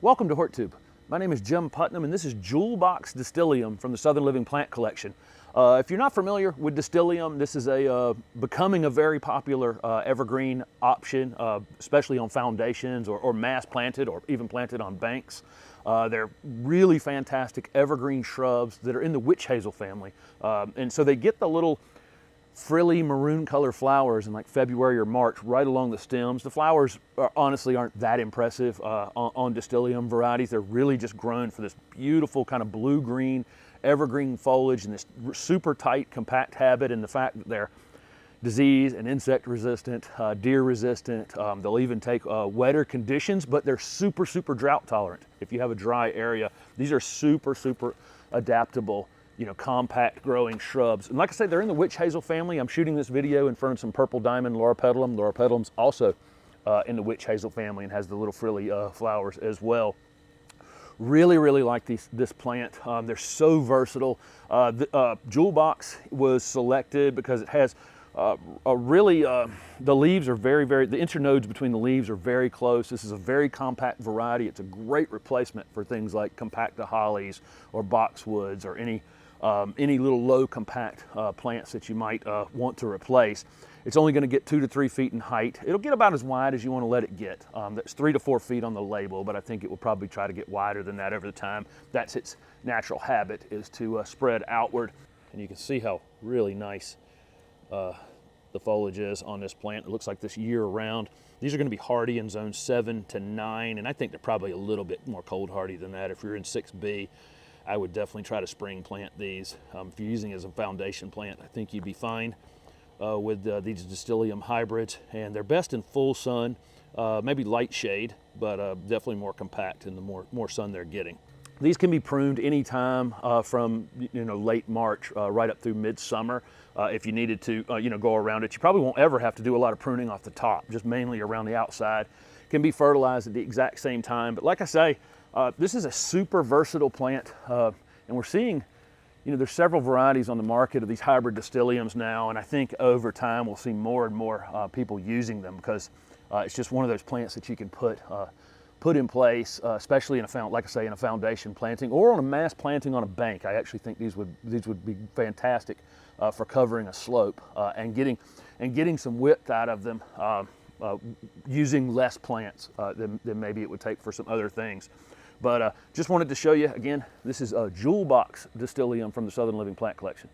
Welcome to HortTube. My name is Jim Putnam and this is Jewel Box Distylium from the Southern Living Plant Collection. If you're not familiar with Distylium, this is becoming a very popular evergreen option, especially on foundations or mass planted or even planted on banks. They're really fantastic evergreen shrubs that are in the witch hazel family. And so they get the little frilly maroon color flowers in like February or March right along the stems. The flowers honestly aren't that impressive on Distylium varieties. They're really just grown for this beautiful kind of blue-green evergreen foliage and this super tight compact habit, and the fact that they're disease and insect resistant, deer resistant. They'll even take wetter conditions, but they're super drought tolerant. If you have a dry area, these are super adaptable, compact growing shrubs. And like I said, they're in the witch hazel family. I'm shooting this video in front of some purple diamond Loropetalum. Loropetalum's also in the witch hazel family and has the little frilly flowers as well. Really like this plant. They're so versatile. Jewel Box was selected because it has the leaves are the internodes between the leaves are very close. This is a very compact variety. It's a great replacement for things like compacta hollies or boxwoods or any little low compact plants that you might want to replace. It's only going to get 2 to 3 feet in height. It'll get about as wide as you want to let it get. That's 3 to 4 feet on the label, but I think it will probably try to get wider than that over the time. That's its natural habit, is to spread outward. And you can see how really nice the foliage is on this plant. It looks like this year round. These are going to be hardy in zone 7 to 9, and I think they're probably a little bit more cold hardy than that. If you're in 6B, I would definitely try to spring plant these. If you're using it as a foundation plant, I think you'd be fine with these Distylium hybrids, and they're best in full sun, maybe light shade, but definitely more compact in the more sun they're getting. These can be pruned anytime from late March right up through midsummer. If you needed to go around it, you probably won't ever have to do a lot of pruning off the top, just mainly around the outside. Can be fertilized at the exact same time, but like I say, this is a super versatile plant, and we're seeing there's several varieties on the market of these hybrid Distyliums now, and I think over time we'll see more and more people using them, because it's just one of those plants that you can put in place, especially in a foundation planting or on a mass planting on a bank. I actually think these would be fantastic for covering a slope and getting some width out of them, using less plants than maybe it would take for some other things. But just wanted to show you again, this is a Jewel Box Distylium from the Southern Living Plant Collection.